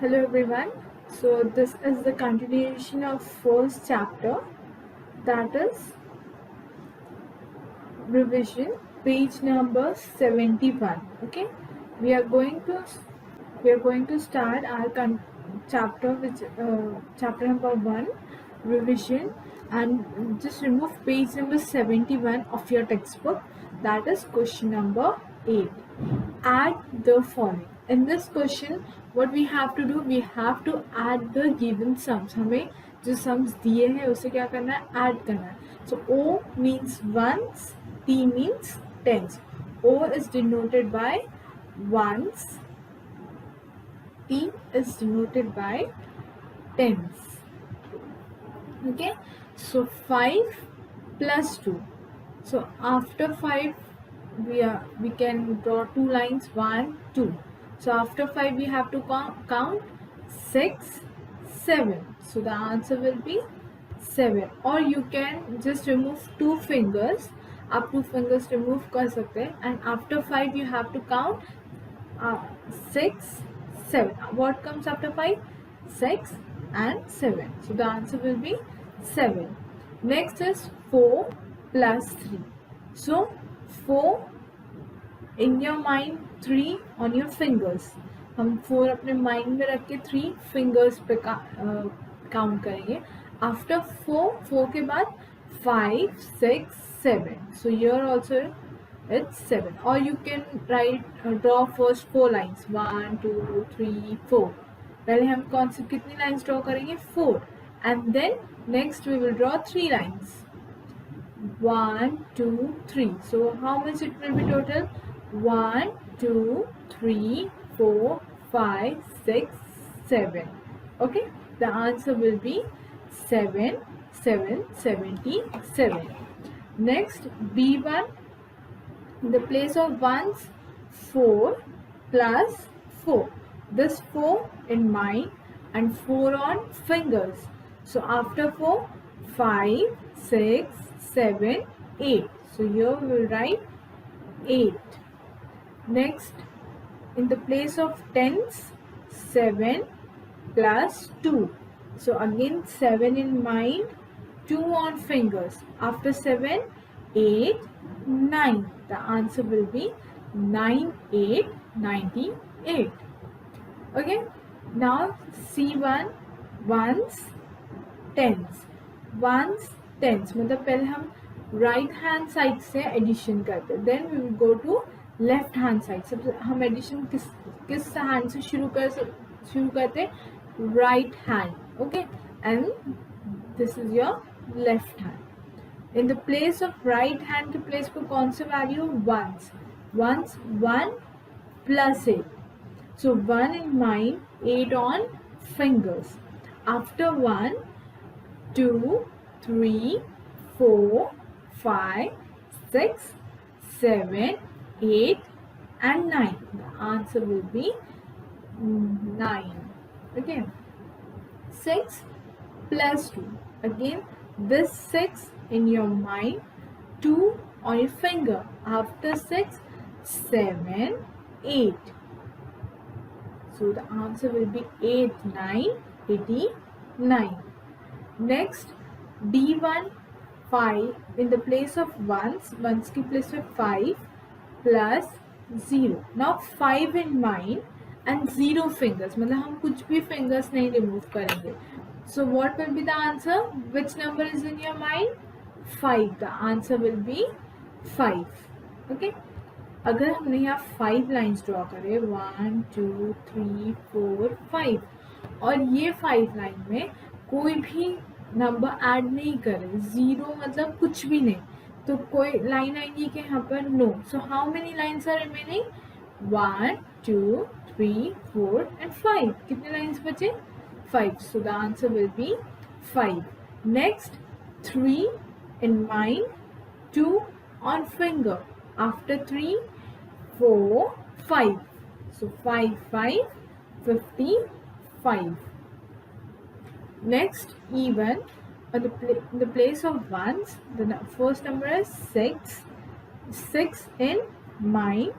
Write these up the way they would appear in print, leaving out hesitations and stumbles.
Hello everyone. So this is the continuation of first chapter, that is revision, page number 71. Okay, we are going to start our chapter which chapter number 1, revision, and just remove page number 71 of your textbook. That is question number 8. Add the following. In this question, what we have to do, we have to add the given sums. हमें जो sums दिए हैं उसे क्या करना है, add करना है. So O means ones, T means tens. O is denoted by ones, T is denoted by tens. Okay, so 5 plus 2. So after 5 we can draw two lines, 1 2. So after 5 we have to count 6 7. So the answer will be 7. Or you can just remove two fingers, आप two fingers remove कर सकते हैं, and after 5 you have to count 6 7. What comes after 5? 6 and 7. So the answer will be 7. Next is 4 plus 3. So 4 in your mind, 3 on your fingers. हम 4 अपने mind में रख के 3 fingers पे काउंट करेंगे. आफ्टर 4 के बाद 5 6 7. So here also it's 7. Or you can draw first 4 lines, 1 2 3 4. पहले हम कौन सी कितनी लाइन्स ड्रॉ करेंगे, 4. And then next we will draw 3 lines, 1 2 3. So how much it will be total? 1 2 3 4 5 6 7. Okay, the answer will be 7 7 77. Next, B1, in the place of ones, 4 plus 4. This 4 in mind and 4 on fingers. So after 4, 5 6 7 8. So here we will write 8. Next, in the place of tens, 7 plus 2. So again 7 in mind, 2 on fingers. After 7, 8 9. The answer will be 9 8 98. Okay, now C1, ones tens. Ones tens मतलब पहले हम right hand side से addition करते हैं, then we will go to left hand side. सबसे हम एडिशन किस हैंड से शुरू करते हैं, right hand. Okay, and this is your left hand. In the place of right hand के प्लेस पर कौन सा value, ones. 1 plus 8. So 1 in mind, 8 on fingers. After 1, 2 3 4 5 6 7 8 and 9. The answer will be 9. Okay, 6 plus 2. Again this 6 in your mind, 2 on your finger. After 6, 7 8. So the answer will be 8 9 89. Next, D1, 5. In the place of ones की place में 5 plus 0. Now 5 in mind and 0 fingers. मतलब हम कुछ भी fingers नहीं remove करेंगे. So what will be the answer? Which number is in your mind? 5. The answer will be 5. Okay. अगर हमने यहाँ 5 लाइन्स ड्रॉ करें, 1 2 3 4 5, और ये 5 लाइन में कोई भी नंबर ऐड नहीं करें, 0 मतलब कुछ भी नहीं, तो कोई लाइन आएगी कि यहाँ पर no. So how many lines are remaining, 1 2 3 4 and 5. कितने लाइन्स बचे, 5. सो the answer will B 5. Next, 3 in mind, 2 on finger. After 3, 4 5. So 5 5 55. Next, even in the place of ones, the first number is 6. 6 in mind.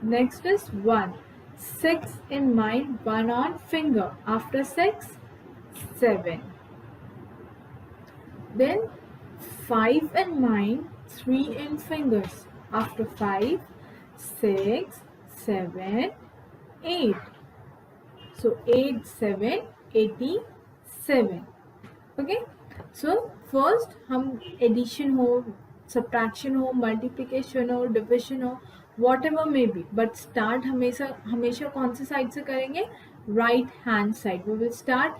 Next is 1. 6 in mind, 1 on finger. After 6, 7. Then 5 in mind, 3 in fingers. After 5, 6, 7, 8. So 8, 7, 87. Okay. So first हम addition हो, subtraction हो, multiplication हो, division हो, whatever may be, but start हमेशा कौन से side से करेंगे? Right hand side. We will start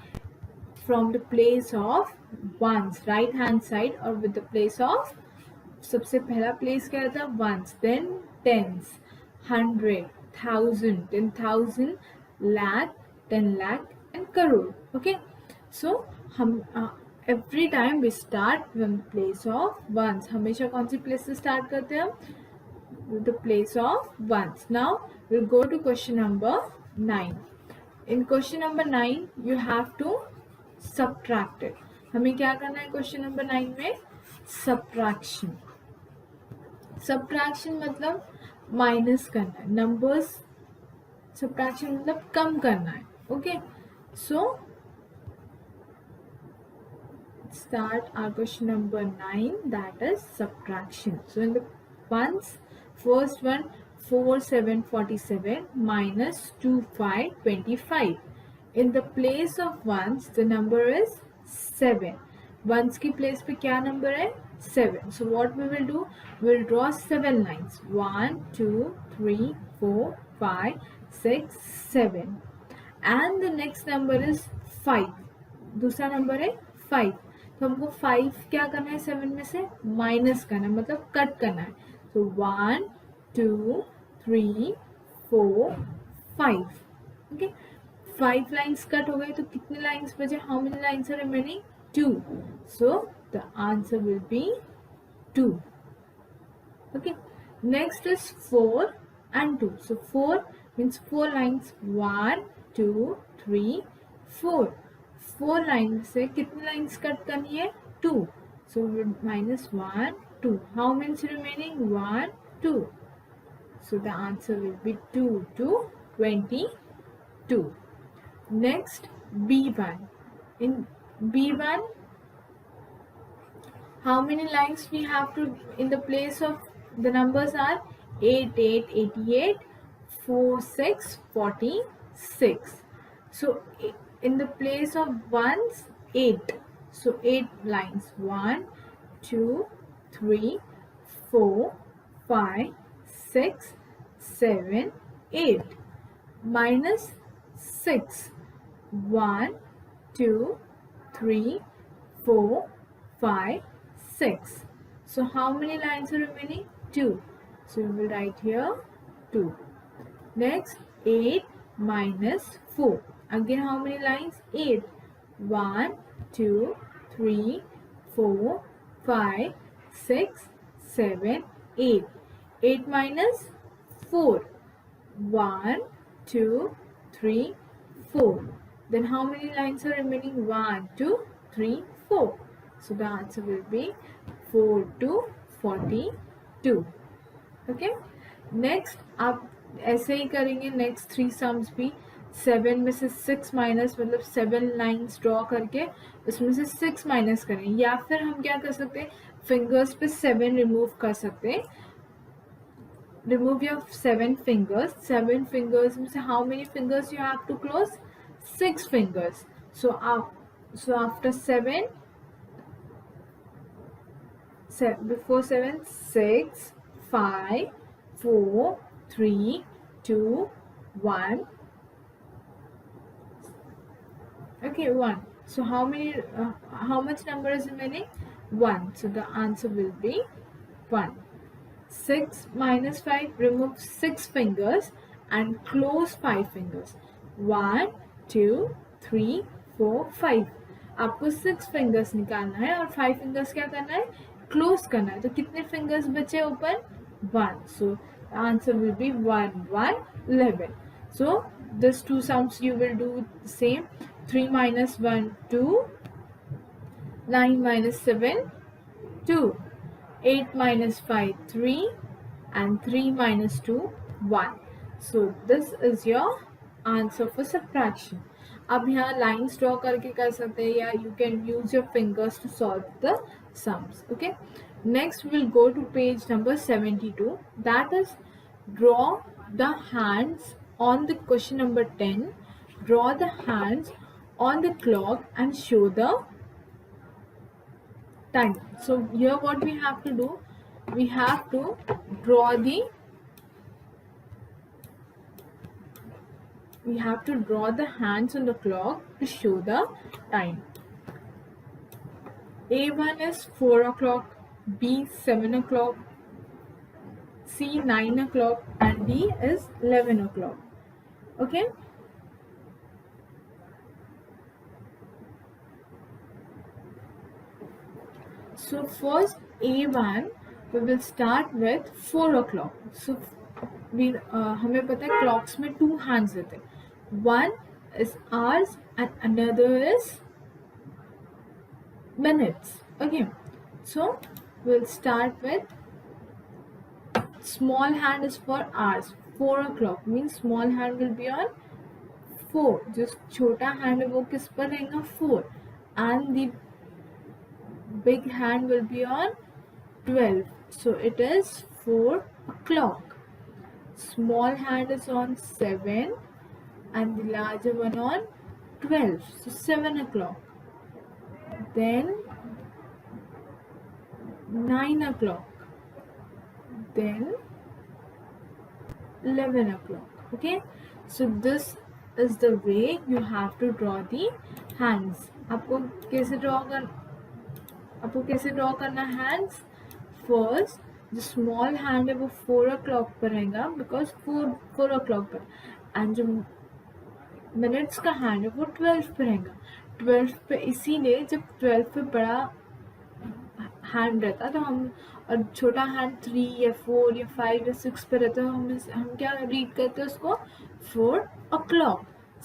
from the place of ones, right hand side, और with the place of, सबसे पहला place क्या था? Ones, then tens, 100, 1000, 10,000, lakh, 10 lakh, and crore. Okay, so हम every time we start from the place of ones. हमेशा कौन सी place से start करते हैं हम? With the place of ones. Now we'll go to question number 9. In question number 9 you have to subtract it. हमें क्या करना है question number 9 में? Subtraction. Subtraction मतलब माइनस करना है, नंबर्स subtraction मतलब कम करना है. Okay, so start our question number 9, that is subtraction. So in the ones, first one, 4 7 47 minus 2 5 25. In the place of ones the number is 7. Ones की place पे क्या number है? 7. So what we will do, we will draw 7 lines. 1 2 3 4 5 6 7. And the next number is 5. दूसरा number है 5. तो हमको 5 क्या करना है 7 में से? माइनस करना है, मतलब कट करना है. तो 1 2 3 4 5. ओके, 5 लाइन्स कट हो गई, तो कितने लाइन्स बचे? How many lines are remaining? 2. So the answer will be 2. Okay, next is 4 and 2. So 4 means 4 lines. 1 2 3 4. 4 lines से कितनी lines कट करनी है? 2. So minus 1 2. How many remaining? 1 2. So the answer will be 2 to 22. Next B1. In B1, how many lines we have to, in the place of the numbers are 8 8 88 4 6 46. So in the place of ones 8, so 8 lines. 1 2 3 4 5 6 7 8. Minus 6. 1 2 3 4 5 6. So how many lines are remaining? 2. So we will write here 2. Next 8 minus 4. Again how many lines? 8. 1 2 3 4 5 6 7 8. 8 minus 4. 1 2 3 4. Then how many lines are remaining? 1 2 3 4. So the answer will be 4 to 42. Okay. Next आप ऐसे ही करेंगे next 3 sums भी. 7 में से 6 minus, मतलब 7 lines draw करके उसमें से 6 माइनस करें, या फिर हम क्या कर सकते हैं, फिंगर्स पे 7 रिमूव कर सकते हैं. Remove your 7 fingers. 7 fingers means how many fingers you have to close? 6 fingers. So after 7, before 7, 6 5 4 3 2 1. Okay, 1. So how much number is remaining? 1. So the answer will be 1. 6 minus 5, remove 6 fingers and close 5 fingers. 1 2 3 4 5. आपको 6 fingers निकालना है और 5 fingers क्या करना है? Close करना है. तो कितने fingers बचे ऊपर? 1. So the answer will be 1 1 11. So these two sums you will do the same. 3 minus 1 2. 9 minus 7 2. 8 minus 5 3 and 3 minus 2 1. So this is your answer for subtraction. अब यहाँ lines draw करके कर सकते हैं, या you can use your fingers to solve the sums. Okay. Next we'll go to page number 72. That is, draw the hands on the question number 10. Draw the hands on the clock and show the time. So here what we have to do, we have to draw the hands on the clock to show the time. A1 is 4 o'clock, B 7 o'clock, C 9 o'clock, and D is 11 o'clock. Okay. So first A1 we will start with 4 o'clock. So हमें पता है clocks में 2 hands रहते हैं. One is hours and another is minutes. Okay. So we'll start with small hand is for hours. 4 o'clock means small hand will be on 4. जो छोटा hand है वो किस पर रहेगा? 4. And the big hand will be on 12. So it is 4 o'clock. Small hand is on 7 and the larger one on 12. So 7 o'clock. Then 9 o'clock. Then 11 o'clock. Okay. So this is the way you have to draw the hands. आपको कैसे draw करना hands? First जो small hand है वो 4 o'clock पर रहेगा, because 4 o'clock पर, and जो मिनट्स का हैंड है वो 12 पे रहेगा. 12 पे इसीलिए जब 12 पे बड़ा हैंड रहता तो हम, और छोटा हैंड 3 या 4 या 5 या 6 पे रहता है, हम क्या रीड करते हैं उसको? 4 o'clock.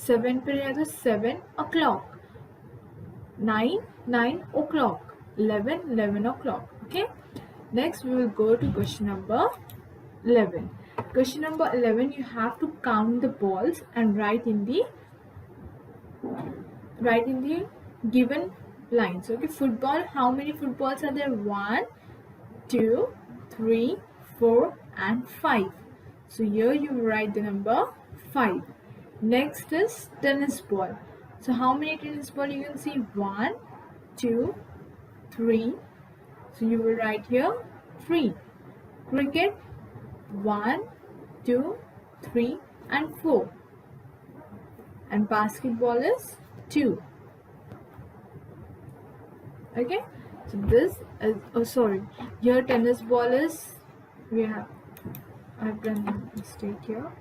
7 पे रहता तो 7 o'clock. 9 o'clock. 11 o'clock. Okay. Next we will go to question number 11. Question number 11, you have to count the balls and write in the given lines. Okay. Football, how many footballs are there? 1, 2, 3, 4 and 5. So here you write the number 5. Next is tennis ball. So how many tennis ball you can see? 1, 2, 3. So you will write here 3. Cricket, 1, 2, 3 and 4. And basketball is 2. Okay. So this is, here tennis ball is, I've done a mistake here.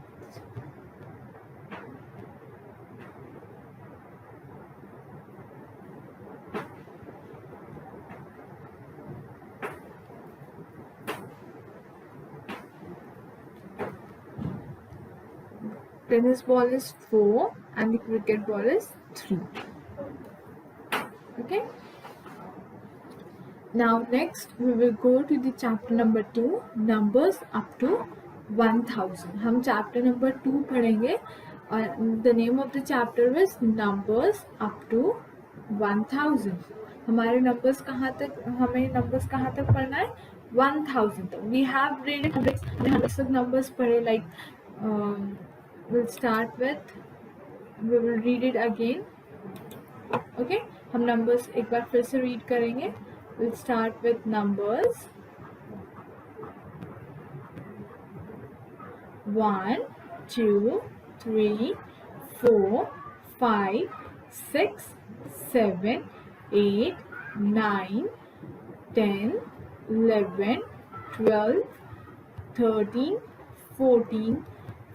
Tennis ball is 4 and the cricket ball is 3. Okay. Now next we will go to the chapter number 2, numbers up to 1000. हम chapter number 2 पढ़ेंगे और the name of the chapter is numbers up to 1000. हमारे numbers कहाँ तक पढ़ना है? 1000 तक. We have read hundreds of numbers पढ़े, like we'll start with, we will read it again. Okay. हम numbers एक बार फिर से read करेंगे. We'll start with numbers 1, 2, 3, 4, 5, 6, 7, 8, 9, 10, 11, 12, 13, 14,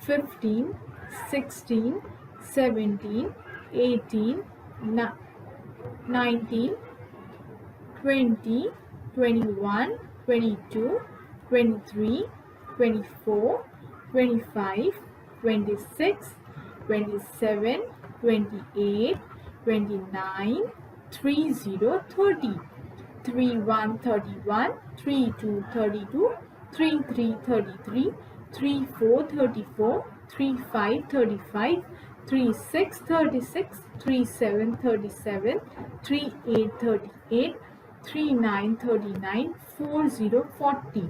15, 16, 17, 18, 19, 20, 21, 22, 23, 24, 25, 26, 27, 28, 29, 30, 30, 31, 31, 32, 32, 33, 33, 34, 34, 35 35, 36 36, 37 37, 38 38, 39 39, 40 40,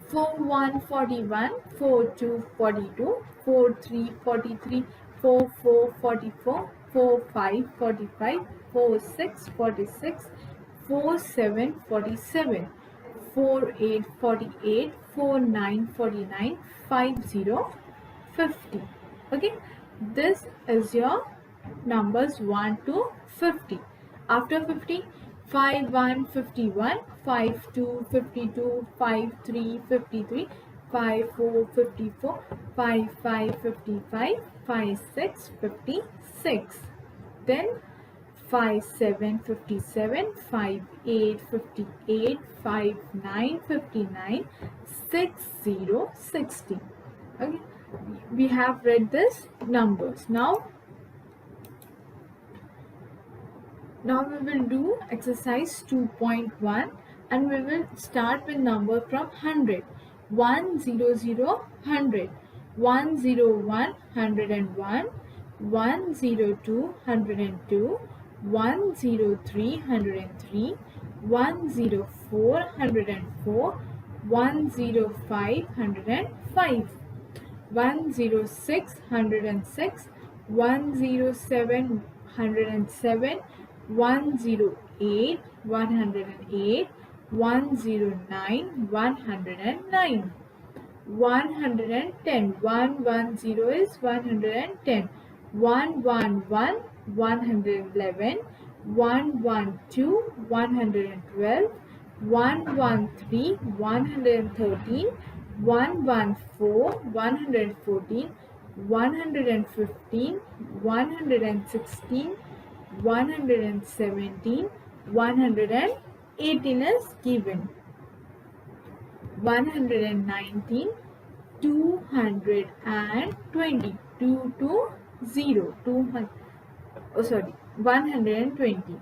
41 41, 42 42, 43 43, 44 44, 45 45, 46 46, 47 47, 48 48, 49 49, 50 50. Okay, this is your numbers 1 to 50. After 50, 51 51, 52 52, 53 53, 54 54, 55 55, 56 56. Then 57 57, 58 58, 59 59, 60 60. Okay, we have read this numbers. Now we will do exercise 2.1 and we will start with number from 100. 100 100, 101 101, 102 102, 103 103, 104 104, 105 105, 106 106, 107 107, 108 108, 109 109, 110 110 is 110, 111 111, 112 112, 113 113, 114 114, 115 116, 117 118 is given. 119 220, 2 to 0, 200, oh sorry, 120.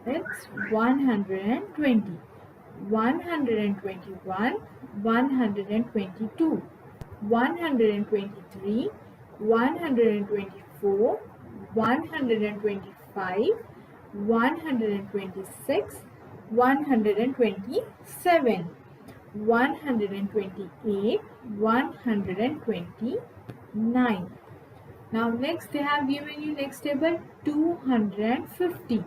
It's 120, 121, 122, 123, 124, 125, 126, 127, 128, 129. Now next they have given you next table 250,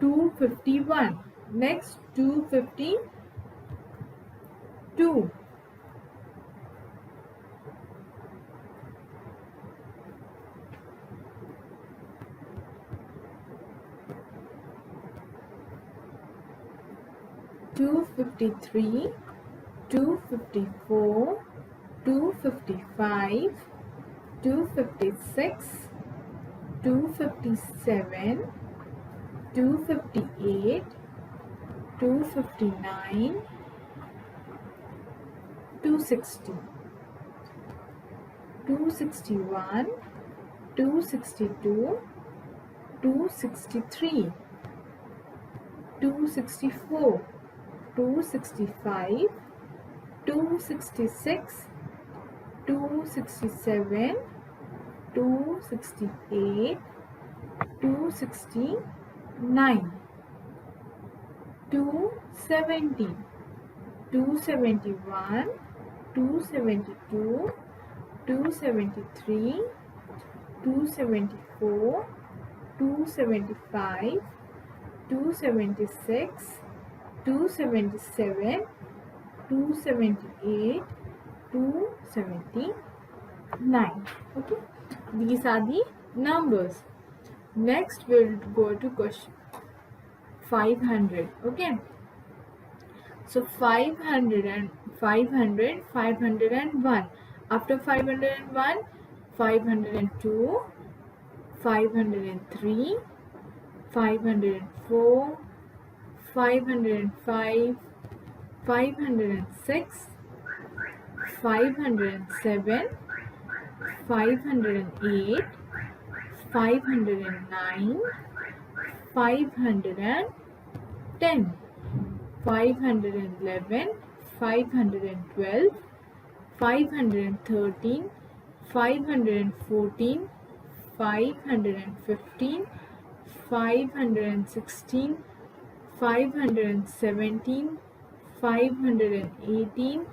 251, next 252, 253, 254, 255, 256, 257, 258, 259, 260, 261, 262, 263, 264, 265, 266, 267, 268, 269, 270, 271, 272, 273, 274, 275, 276, 277, 278, 279. Okay, these are the numbers. Next we'll go to question 500. Okay, so 500 and 500, 501. After 501, 502, 503, 504, 505, 506, 507, 508, 509, 510. 511, 512, 513, 514, 515, 516, 517, 518,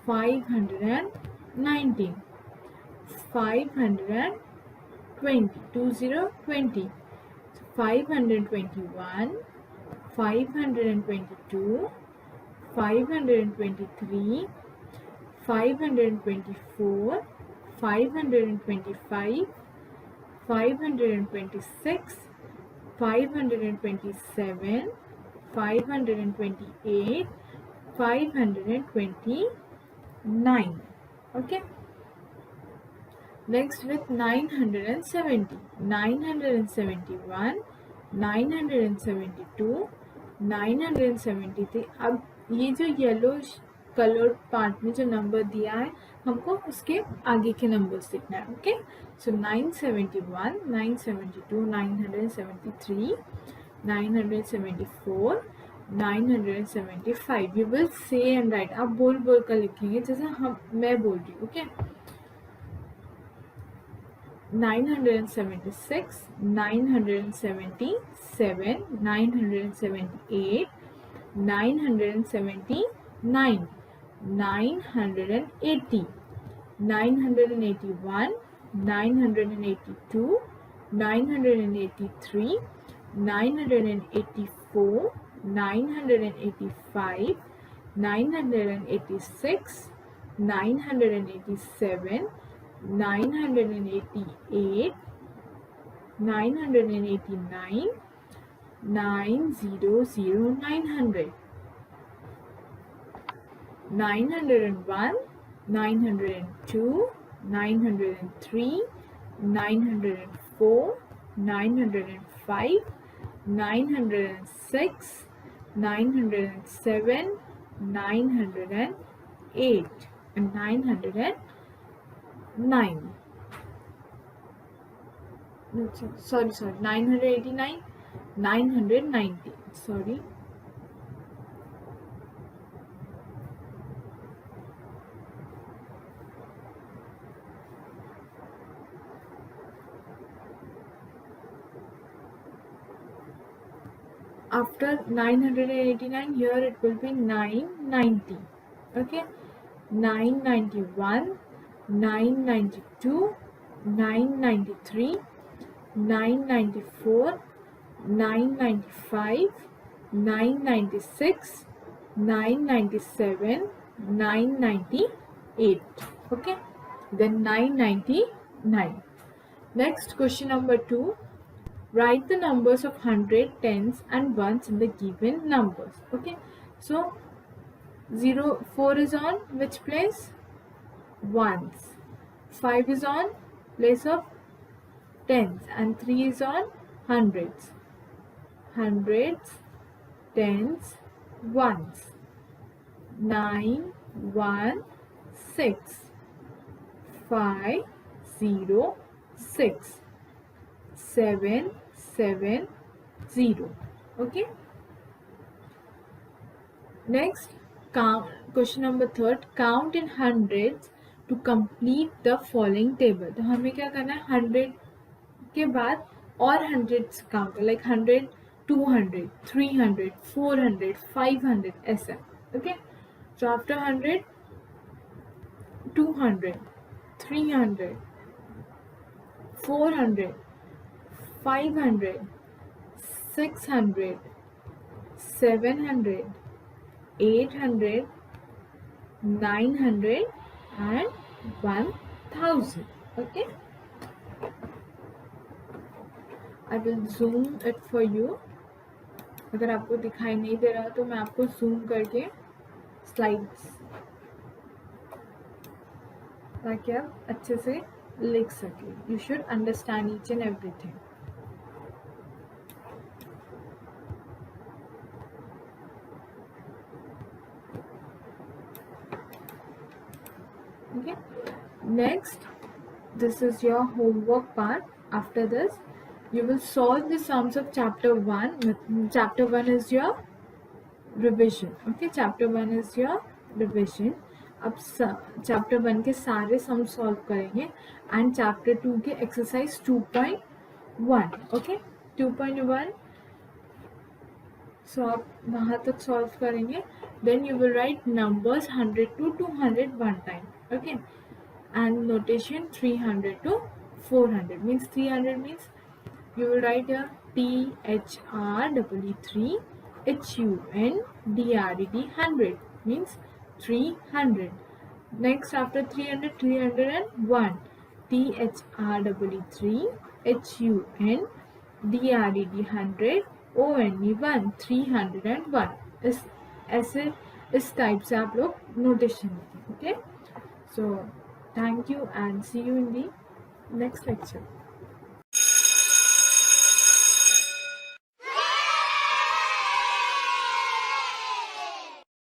519, 520, 2020, 521, 522, 523, 524, 525, 526, 527, 528, 529. Okay. Next with 970, 971, 972, 973. अब ये जो yellow coloured part में जो number दिया है हमको उसके आगे के नंबर्स लिखना है. Okay, so 971, 972, 973, 974, 975. You will say and right. आप बोल बोल कर लिखेंगे जैसे मैं बोल रही हूँ. Okay, 976, 977, 978, 979, 980, 981, 982, 983, 984, 985, 986, 987, 988, 989, 900, 900, 901, 902, 903, 904, 905, 906, 907, 908, and 909. Sorry, 989, 990. Sorry. After 989, here it will be 990. Okay, 991, 992, 993, 994, 995, 996, 997, 998. Okay, then 999. Next, question number 2. Write the numbers of 100, tens and ones in the given numbers. Okay, so 4 is on which place? Ones. 5 is on place of tens, and 3 is on hundreds. Hundreds, tens, ones. 9, 1, 6. 5, 0, 6. 7, 7, 0. Okay. Next, count. Question number 3. Count in hundreds to complete the following table. तो हमें क्या करना है? 100 के बाद और hundreds count, like 100, 200, 300, 400, 500 ऐसा. Okay. So after 100, 200, 300, 400, 500, 600, 700, 800, 900 and 1000. Okay, I will zoom it for you. अगर आपको दिखाई नहीं दे रहा तो मैं आपको zoom करके slides ताकि आप अच्छे से लिख सकें. You should understand each and everything. Okay. Next, this is your homework part. After this, you will solve the sums of chapter 1. Chapter 1 is your revision. Okay, chapter 1 is your revision. अब chapter 1 के सारे sum solve करेंगे and chapter 2 के exercise 2.1. Okay, 2.1. सो आप वहाँ तक solve करेंगे. Then you will write numbers 100 to 200 one time. Okay, and notation 300 to 400 means 300 means you will write a THREE3 HUNDRED 100 means 300. Next after 300, 301 THREE3 HUNDRED 100 ONE 1 301. ऐसे इस type से आप लोग नोटेशन लिखें. Okay, so thank you and see you in the next lecture.